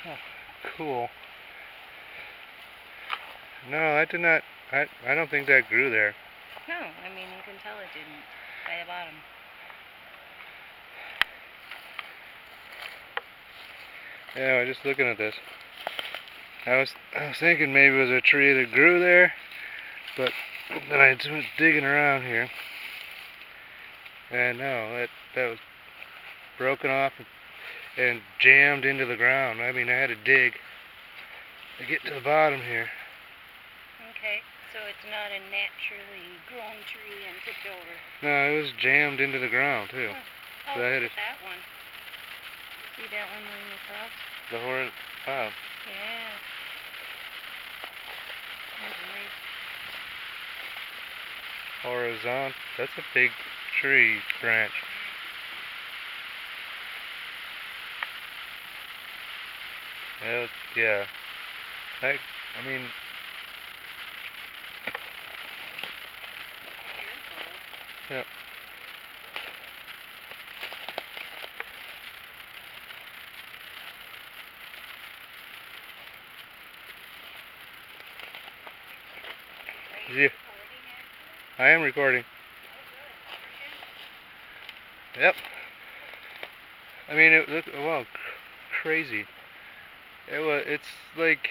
Oh, cool. No, I did not. I don't think that grew there. No, I mean you can tell it didn't by the bottom. Yeah, I was just looking at this. I was thinking maybe it was a tree that grew there, but then I was digging around here, and no, that was broken off and jammed into the ground. I mean, I had to dig to get to the bottom here. Okay, so it's not a naturally grown tree and tipped over. No, it was jammed into the ground too. Oh, So I had look at that one. See that one laying across? The horn. Wow. Yeah. That's nice. Horizontal. That's a big tree branch. Yeah. I mean. Yeah. Yeah. I am recording. Yep. I mean, wow, crazy. It's like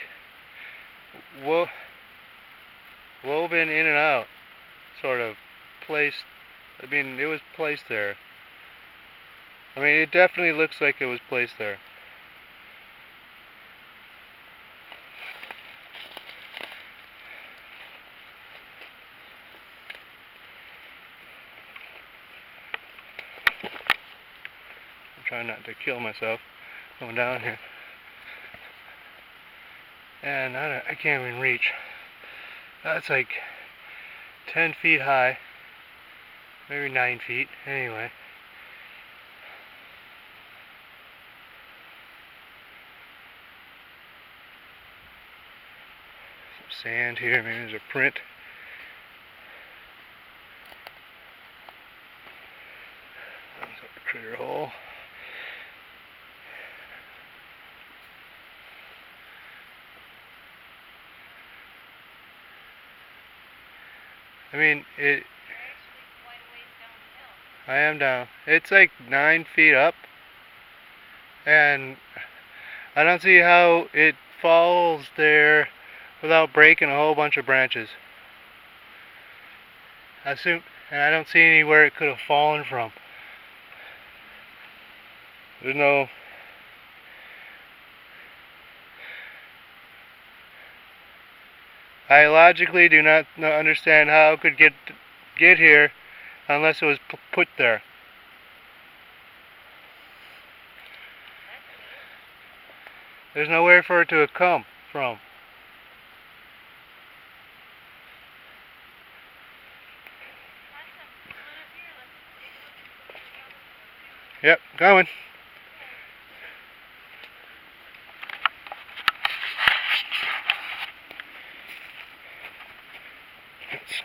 woven in and out, sort of placed. I mean, it was placed there. I mean, it definitely looks like it was placed there. I'm trying not to kill myself going down here. And I can't even reach. That's like 10 feet high, maybe 9 feet, anyway. Some sand here, maybe there's a print. That's a critter hole. I mean, You're actually quite a ways down the hill. I am down. It's like 9 feet up, and I don't see how it falls there without breaking a whole bunch of branches. And I don't see anywhere it could have fallen from. There's no. I logically do not understand how it could get here unless it was put there. There's nowhere for it to have come from. Yep, going.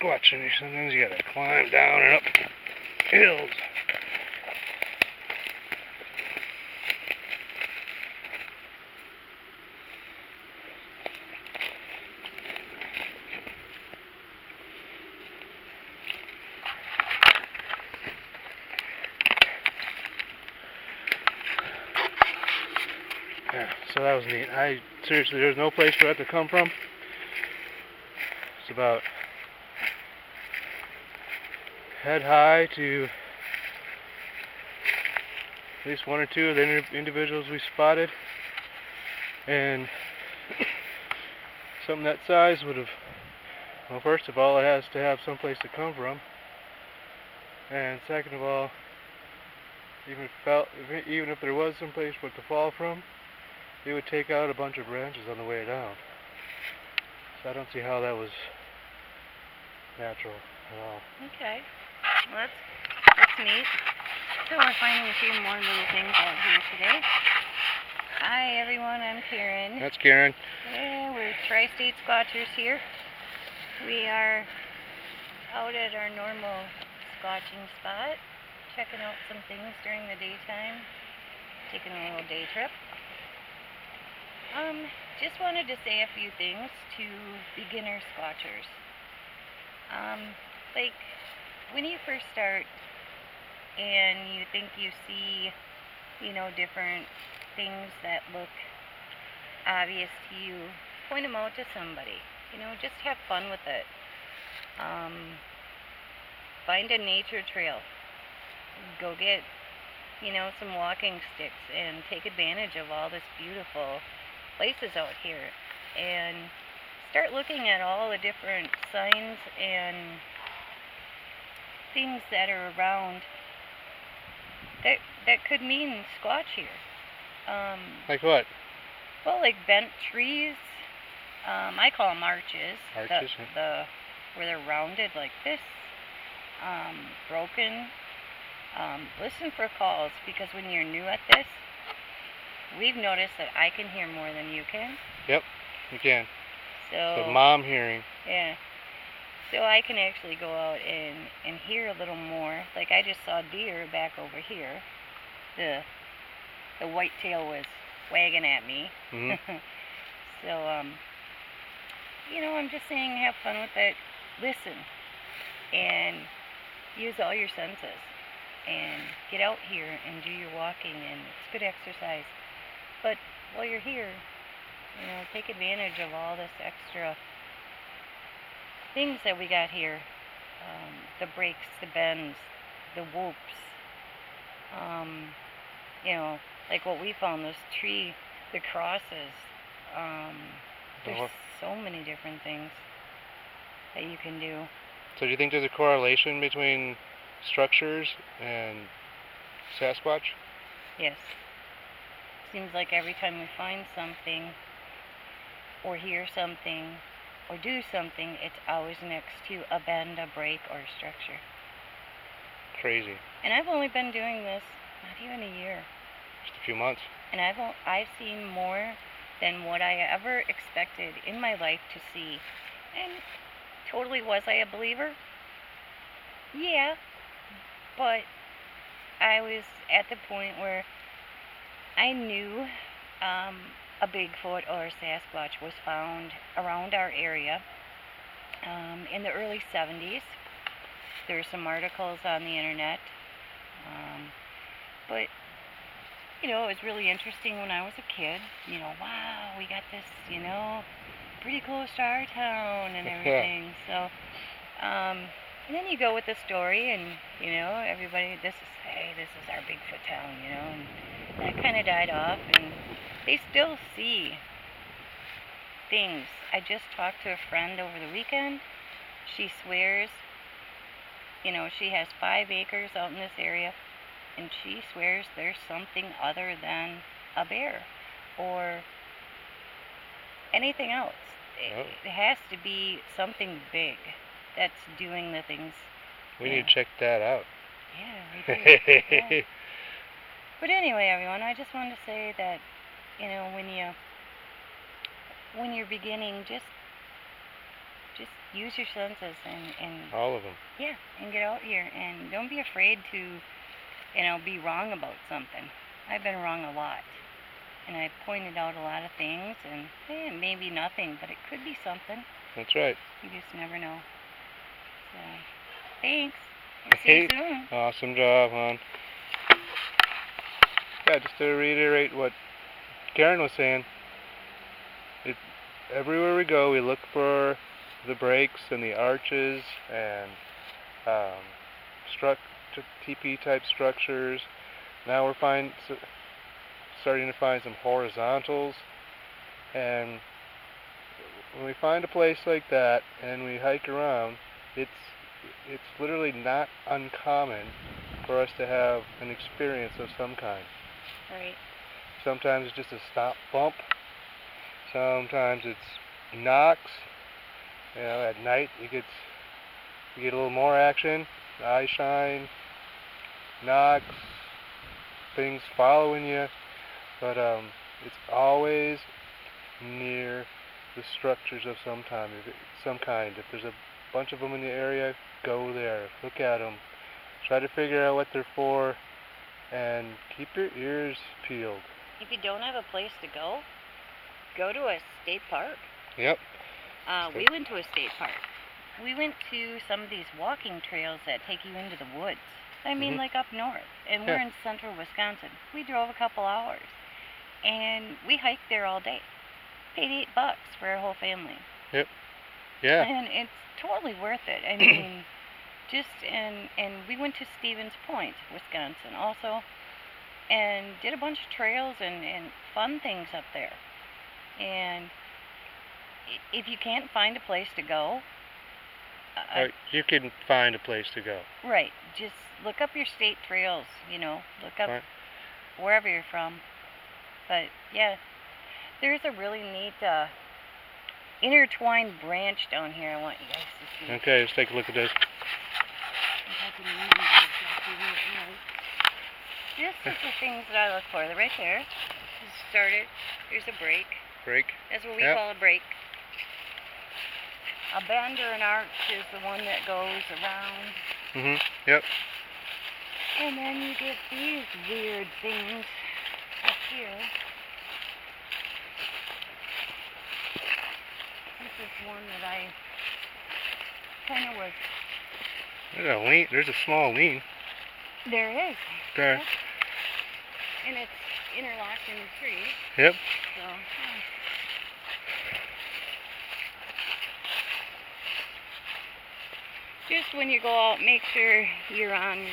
Squatching, sometimes you gotta climb down and up hills. Yeah, so that was neat. Seriously, there's no place for that to come from. It's about head high to at least one or two of the individuals we spotted, and something that size would have, well, first of all, it has to have some place to come from, and second of all, even if there was some place for it to fall from, it would take out a bunch of branches on the way down. So I don't see how that was natural at all. Okay, well that's neat. So we're finding a few more little things out here today. Hi everyone, I'm Karen. That's Karen. Yeah, we're Tri-State Squatchers here. We are out at our normal squatching spot, checking out some things during the daytime, taking a little day trip. Just wanted to say a few things to beginner squatchers. Like, when you first start and you think you see, different things that look obvious to you, point them out to somebody. Just have fun with it. Find a nature trail. Go get, some walking sticks and take advantage of all this beautiful places out here. And start looking at all the different signs and things that are around that could mean Squatch here. Like what? Well, like bent trees. I call them arches. Arches? Where they're rounded like this. Broken. Listen for calls, because when you're new at this, we've noticed that I can hear more than you can. Yep, you can. So mom hearing. Yeah. So I can actually go out and hear a little more. Like, I just saw deer back over here. The white tail was wagging at me. Mm-hmm. So, I'm just saying, have fun with it. Listen. And use all your senses. And get out here and do your walking. And it's good exercise. But while you're here, take advantage of all this extra things that we got here. The breaks, the bends, the whoops. Like what we found, this tree, the crosses. There's so many different things that you can do. So do you think there's a correlation between structures and Sasquatch? Yes. Seems like every time we find something or hear something or do something, it's always next to a bend, a break, or a structure. Crazy. And I've only been doing this not even a year. Just a few months. And I've seen more than what I ever expected in my life to see. And totally, was I a believer? Yeah. But I was at the point where I knew a Bigfoot or a Sasquatch was found around our area in the early 70s. There's some articles on the internet. But, it was really interesting when I was a kid. Wow, we got this, pretty close to our town and everything. So, and then you go with the story and, everybody, this is our Bigfoot town, and that kind of died off, and they still see things. I just talked to a friend over the weekend. She swears, she has 5 acres out in this area, and she swears there's something other than a bear or anything else. It has to be something big that's doing the things. We need to check that out. Yeah, we do. Yeah. But anyway, everyone, I just wanted to say that, when you're beginning, just use your senses and all of them. Yeah, and get out here, and don't be afraid to, be wrong about something. I've been wrong a lot, and I pointed out a lot of things, and maybe nothing, but it could be something. That's right. You just never know. So, thanks. We'll see you soon. Awesome job, hon. Yeah, just to reiterate what Karen was saying, everywhere we go, we look for the breaks and the arches and TP-type structures. Now we're starting to find some horizontals, and when we find a place like that and we hike around, it's literally not uncommon for us to have an experience of some kind. Right. Sometimes it's just a stop bump. Sometimes it's knocks. At night you get a little more action. Eye shine, knocks, things following you. But it's always near the structures of some kind. If there's a bunch of them in the area, go there. Look at them. Try to figure out what they're for, and keep your ears peeled. If you don't have a place to go, go to a state park. Yep. We went to a state park. We went to some of these walking trails that take you into the woods. I mean, like up north. And we're in central Wisconsin. We drove a couple hours. And we hiked there all day. Paid $8 for our whole family. Yep. Yeah. And it's totally worth it. I mean, and we went to Stevens Point, Wisconsin also. And did a bunch of trails and fun things up there. And if you can't find a place to go, you can find a place to go. Right. Just look up your state trails, you know. Look up wherever you're from. But, yeah, there's a really neat intertwined branch down here I want you guys to see. Okay, let's take a look at this. If I can remember exactly where it was. This is the things that I look for. They're right there. Just start it. Here's a break. Break. That's what we call a break. A bend or an arch is the one that goes around. Yep. And then you get these weird things up here. This is one that I kind of was... There's a small lean. There is. There. Yep. And it's interlocked in the tree. Yep. So, just when you go out, make sure you're on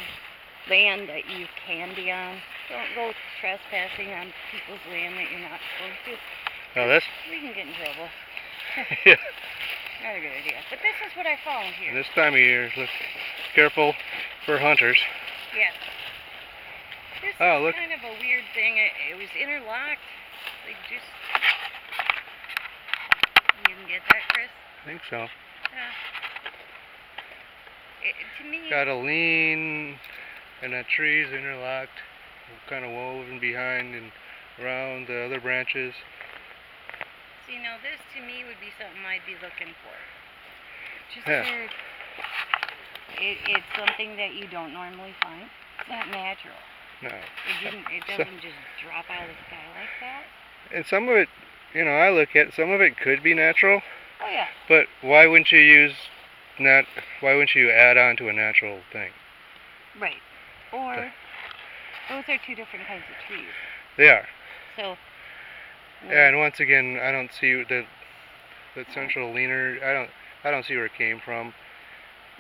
land that you can be on. Don't go trespassing on people's land that you're not supposed to. Now this? We can get in trouble. Yeah. Not a good idea. But this is what I found here. This time of year, look careful for hunters. Yes. This is kind of a weird thing. It was interlocked. Like just... You can get that, Chris? I think so. Yeah. To me... Got a lean, and that tree's interlocked, kind of woven behind and around the other branches. See, now this to me would be something I'd be looking for. Just Yeah. It's something that you don't normally find. It's not natural. No. It doesn't just drop out of the sky like that. And some of it, you know, I look at some of it could be natural. Oh yeah. But why wouldn't you why wouldn't you add on to a natural thing? Right. Or those are two different kinds of trees. They are. So. Yeah, and once again, I don't see the central leaner. I don't see where it came from.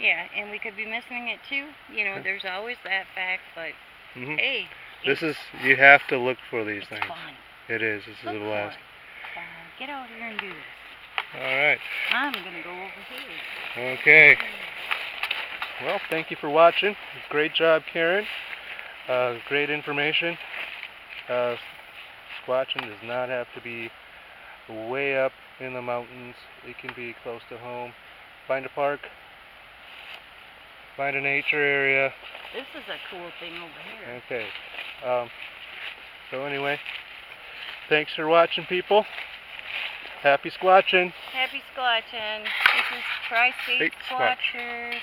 Yeah, and we could be missing it too. You know, there's always that fact, but hey, you have to look for these things. Fun. It is. This is a blast. Get out here and do this. All right. I'm gonna go over here. Okay. Well, thank you for watching. Great job, Karen. Great information. Squatching does not have to be way up in the mountains. It can be close to home. Find a park. Find a nature area. This is a cool thing over here. Okay. So anyway, thanks for watching, people. Happy squatching. Happy squatching. This is Tri-State Squatchers.